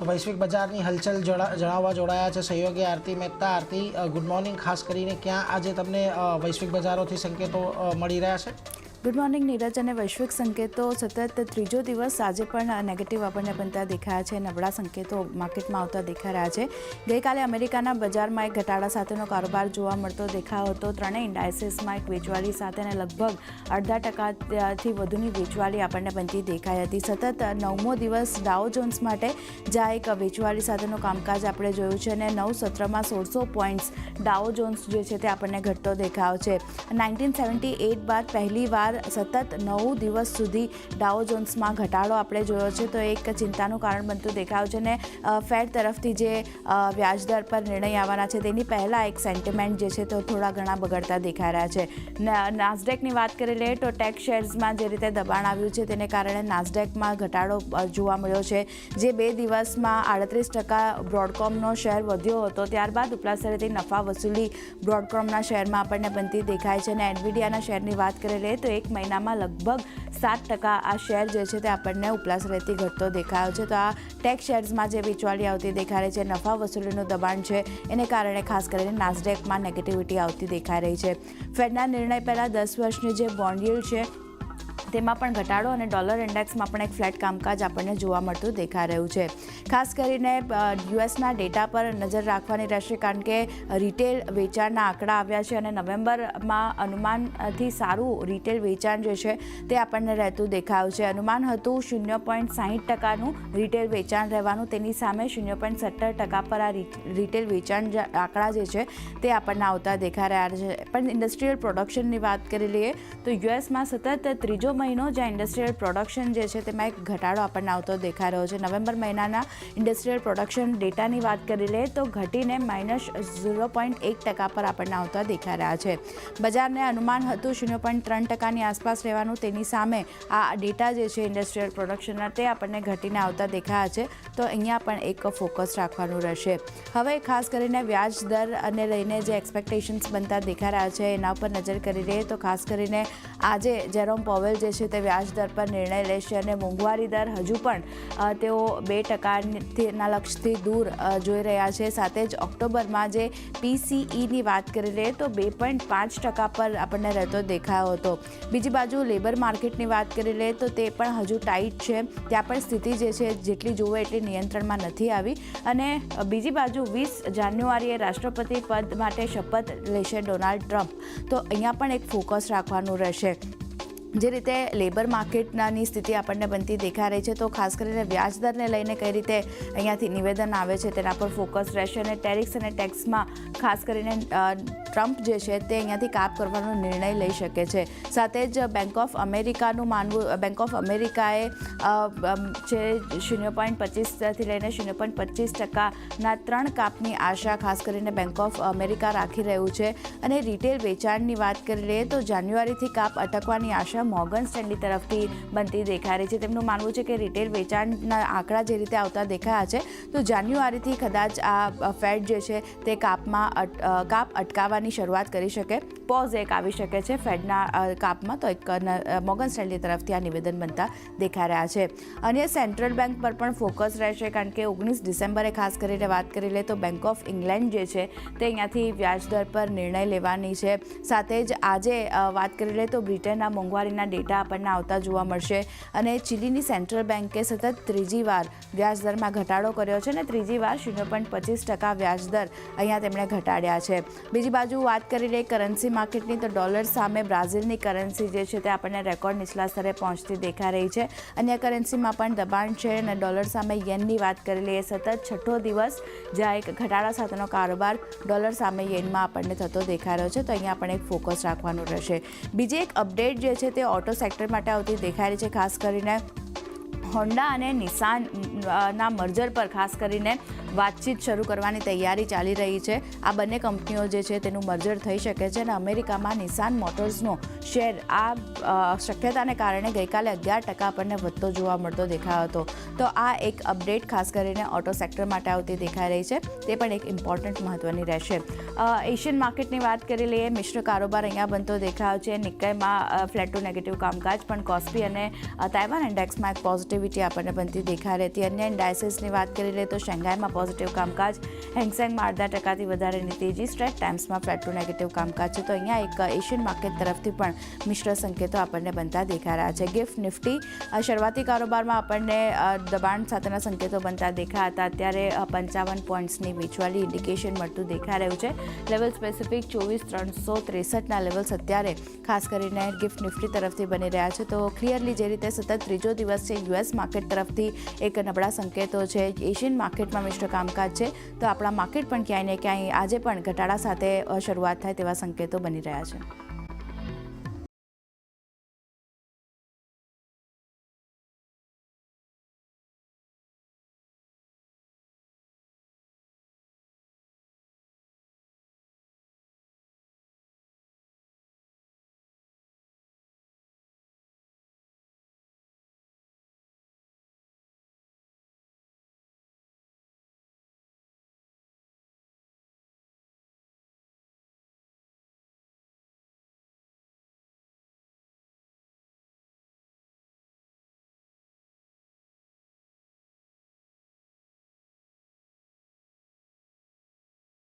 વૈશ્વિક બજારની હલચલ જણાવવા જોડાયા છે સહયોગી આરતી મહેતા. આરતી, ગુડ મોર્નિંગ. ખાસ કરીને ક્યાં આજે તમને વૈશ્વિક બજારોથી સંકેતો મળી રહ્યા છે? Good morning Neeraj. અને વૈશ્વિક સંકેતો સતત ત્રીજો દિવસ આજે પણ નેગેટિવ આપણને બનતા દેખાયા છે. નબળા સંકેતો માર્કેટમાં આવતા દેખાઈ રહ્યા છે. ગઈકાલે અમેરિકાના બજારમાં એક ઘટાડા સાથેનો કારોબાર જોવા મળતો દેખાયો હતો. ત્રણેય ઇન્ડાઇસીસમાં એક વેચવાલી સાથે અને લગભગ 0.5% વધુની વેચવાલી આપણને બનતી દેખાઈ હતી. સતત 9મો દિવસ ડાઉ જોન્સ માટે જ્યાં એક વેચવાલી સાથેનું કામકાજ આપણે જોયું છે અને 9 સત્રમાં 1600 પોઈન્ટ્સ ડાઉ જોન્સ જે છે તે આપણને ઘટતો દેખાયો છે. 1978 બાદ પહેલી વાર સતત 9 દિવસ સુધી ડાઉ જોન્સમાં ઘટાડો આપણે જોયો છે. તો એક ચિંતાનું કારણ બનતું દેખાયું છે અને ફેડ તરફથી જે વ્યાજદર પર નિર્ણય આવવાના છે તેની પહેલાં એક સેન્ટિમેન્ટ જે છે તે થોડા ઘણા બગડતા દેખાઈ રહ્યા છે. નાસ્ડેકની વાત કરી લઈએ તો ટેક શેર્સમાં જે રીતે દબાણ આવ્યું છે તેને કારણે નાસ્ડેકમાં ઘટાડો જોવા મળ્યો છે. જે 2 દિવસમાં 38% બ્રોડકોમનો શેર વધ્યો હતો. ત્યારબાદ ઉપલા સ્તરેથી નફા વસૂલી બ્રોડકોમના શેરમાં આપણને બનતી દેખાય છે. અને એનવીડિયાના શેરની વાત કરી લઈએ તો એક મહિનામાં લગભગ 7% આ શેર જે છે તે આપણને ઉપલા સ્તરેથી ઘટતો દેખાયો છે. તો આ ટેક શેર્સમાં જે વેચવાલી આવતી દેખાઈ રહી છે, નફા વસૂલીનું દબાણ છે, એને કારણે ખાસ કરીને નાસ્ડેકમાં નેગેટિવિટી આવતી દેખાઈ રહી છે. ફેડના નિર્ણય પહેલાં 10 વર્ષની જે બોન્ડ યીલ્ડ છે તેમાં પણ ઘટાડો અને ડોલર ઇન્ડેક્સમાં પણ એક ફ્લેટ કામકાજ આપણને જોવા મળતું દેખાઈ રહ્યું છે. ખાસ કરીને યુએસના ડેટા પર નજર રાખવાની રહેશે કારણ કે રિટેલ વેચાણના આંકડા આવ્યા છે અને નવેમ્બરમાં અનુમાનથી સારું રિટેલ વેચાણ જે છે તે આપણને રહેતું દેખાયું છે. અનુમાન હતું 0.60%નું રિટેલ વેચાણ રહેવાનું, તેની સામે 0.70% પર આ રિટેલ વેચાણ આંકડા જે છે તે આપણને આવતા દેખાઈ રહ્યા છે. પણ ઇન્ડસ્ટ્રીયલ પ્રોડક્શનની વાત કરી લઈએ તો યુએસમાં સતત ત્રીજો મહિનો જ્યાં ઇન્ડસ્ટ્રીયલ પ્રોડક્શન જે છે તેમાં એક ઘટાડો આપણને આવતો દેખાઈ રહ્યો છે. નવેમ્બર મહિનાના ઇન્ડસ્ટ્રીયલ પ્રોડક્શન ડેટાની વાત કરી લઈએ તો ઘટીને -0.1% પર આપણને આવતા દેખાઈ રહ્યા છે. બજારને અનુમાન હતું 0.3%ની આસપાસ રહેવાનું, તેની સામે આ ડેટા જે છે ઇન્ડસ્ટ્રીયલ પ્રોડક્શનના તે આપણને ઘટીને આવતા દેખાયા છે. તો અહીંયા પણ એક ફોકસ રાખવાનું રહેશે. હવે ખાસ કરીને વ્યાજ દર અને લઈને જે એક્સપેક્ટેશન્સ બનતા દેખાઈ રહ્યા છે એના ઉપર નજર કરી લઈએ તો ખાસ કરીને આજે જેરોમ પોવેલ જે છે તે વ્યાજ દર પર નિર્ણય લેશે અને મોંઘવારી દર હજુ પણ તેઓ 2%ના લક્ષ્યથી દૂર જોઈ રહ્યા છે. સાથે જ ઓક્ટોબરમાં જે PCEની વાત કરી લઈએ તો 2.5% પર આપણને રહેતો દેખાયો હતો. બીજી બાજુ લેબર માર્કેટની વાત કરી લઈએ તો તે પણ હજુ ટાઈટ છે. ત્યાં પણ સ્થિતિ જે છે જેટલી જોવે એટલી નિયંત્રણમાં નથી આવી. અને બીજી બાજુ 20 જાન્યુઆરીએ રાષ્ટ્રપતિ પદ માટે શપથ લેશે ડોનાલ્ડ ટ્રમ્પ. તો અહીંયા પણ એક ફોકસ રાખવાનું રહેશે. જે રીતે લેબર માર્કેટની સ્થિતિ આપણને બનતી દેખાઈ રહી છે તો ખાસ કરીને વ્યાજદરને લઈને કઈ રીતે અહીંયાથી નિવેદન આવે છે તેના પર ફોકસ રહેશે. અને ટેરિક્સ અને ટેક્સમાં ખાસ કરીને ટ્રમ્પ જે છે તે અહીંયાથી કાપ કરવાનો નિર્ણય લઈ શકે છે. સાથે જ બેંક ઓફ અમેરિકાનું માનવું, બેંક ઓફ અમેરિકાએ છે 0.25થી લઈને 0.25%ના 3 કાપની આશા ખાસ કરીને બેંક ઓફ અમેરિકા રાખી રહ્યું છે. અને રિટેલ વેચાણની વાત કરી લઈએ તો જાન્યુઆરીથી કાપ અટકવાની આશા મોર્ગન સ્ટેનલી તરફથી બનતી દેખાઈ રહી છે. તેમનું માનવું છે કે રિટેલ વેચાણના આંકડા જે રીતે આવતા દેખાયા છે તો જાન્યુઆરીથી કદાચ આ ફેડ જે છે તે કાપ અટકાવવાની શરૂઆત કરી શકે. પોઝ એક આવી શકે છે ફેડના કાપમાં. તો એક મોર્ગન સ્ટેનલી તરફથી આ નિવેદન બનતા દેખાઈ રહ્યા છે. અને સેન્ટ્રલ બેંક પર પણ ફોકસ રહેશે કારણ કે 19 ડિસેમ્બરે ખાસ કરીને વાત કરી લે તો બેંક ઓફ ઇંગ્લેન્ડ જે છે તે અહીંયાથી વ્યાજદર પર નિર્ણય લેવાની છે. સાથે જ આજે વાત કરી લે તો બ્રિટનના મોંઘવારીના ડેટા આપણને આવતા જોવા મળશે. અને ચીલીની સેન્ટ્રલ બેંકે સતત ત્રીજી વાર વ્યાજદરમાં ઘટાડો કર્યો છે અને ત્રીજી વાર 0.25% વ્યાજદર અહીંયા તેમણે ઘટાડ્યા છે. બીજી બાજુ વાત કરી લઈએ કરન્સી માર્કેટની તો ડોલર સામે બ્રાઝિલની કરન્સી જે છે તે આપણને રેકોર્ડ નીચલા સ્તરે પહોંચતી દેખાઈ રહી છે. અન્ય કરન્સીમાં પણ દબાણ છે. અને ડોલર સામે યેનની વાત કરી લઈએ સતત 6થો દિવસ જ્યાં એક ઘટાડા સાથેનો કારોબાર ડોલર સામે યેનમાં આપણને થતો દેખાઈ રહ્યો છે. તો અહીંયા પણ એક ફોકસ રાખવાનું રહેશે. બીજી એક અપડેટ જે છે તે ઓટો સેક્ટર માટે આવતી દેખાઈ રહી છે. ખાસ કરીને હોન્ડા અને નિસાનના મર્જર પર ખાસ કરીને વાતચીત શરૂ કરવાની તૈયારી ચાલી રહી છે. આ બંને કંપનીઓ જે છે તેનું મર્જર થઈ શકે છે અને અમેરિકામાં નિસાન મોટર્સનો શેર આ શક્યતાને કારણે ગઈકાલે 11% આપણને વધતો જોવા મળતો દેખાયો હતો. તો આ એક અપડેટ ખાસ કરીને ઓટો સેક્ટર માટે આવતી દેખાઈ રહી છે. તે પણ એક ઇમ્પોર્ટન્ટ મહત્વની રહેશે. એશિયન માર્કેટની વાત કરી લઈએ. મિશ્ર કારોબાર અહીંયા બનતો દેખાયો છે. નિક્કાઈમાં ફ્લેટ ટુ નેગેટિવ કામકાજ, પણ કોસ્પી અને તાઇવાન ઇન્ડેક્સમાં એક પોઝિટિવિટી આપણને બનતી દેખાઈ રહી હતી. અન્ય ઇન્ડાઇસીસની વાત કરી લઈએ તો શંઘાઈમાં પોઝિટિવ કામકાજ, હેંગસેંગમાં 0.5% વધારેની તેજી, સ્ટ્રેટ ટાઈમ્સમાં ફ્લેટ ટુ નેગેટિવ કામકાજ છે. તો અહીંયા એક એશિયન માર્કેટ તરફથી પણ મિશ્ર સંકેતો આપણને બનતા દેખાઈ રહ્યા છે. ગિફ્ટ નિફ્ટી શરૂઆતી કારોબારમાં આપણને દબાણ સાથેના સંકેતો બનતા દેખાયા હતા. અત્યારે 55 પોઈન્ટ્સની વેચવાલી ઇન્ડિકેશન મળતું દેખાઈ રહ્યું છે. લેવલ સ્પેસિફિક 24,363ના લેવલ્સ અત્યારે ખાસ કરીને ગિફ્ટ નિફ્ટી તરફથી બની રહ્યા છે. તો ક્લિયરલી જે રીતે સતત ત્રીજો દિવસ છે યુએસ માર્કેટ તરફથી એક નબળા સંકેતો છે, એશિયન માર્કેટમાં મિશ્ર કામકાજ છે, તો આપણા માર્કેટ પણ ક્યાંય ને ક્યાંય આજે પણ ઘટાડા સાથે શરૂઆત થાય તેવા સંકેતો બની રહ્યા છે.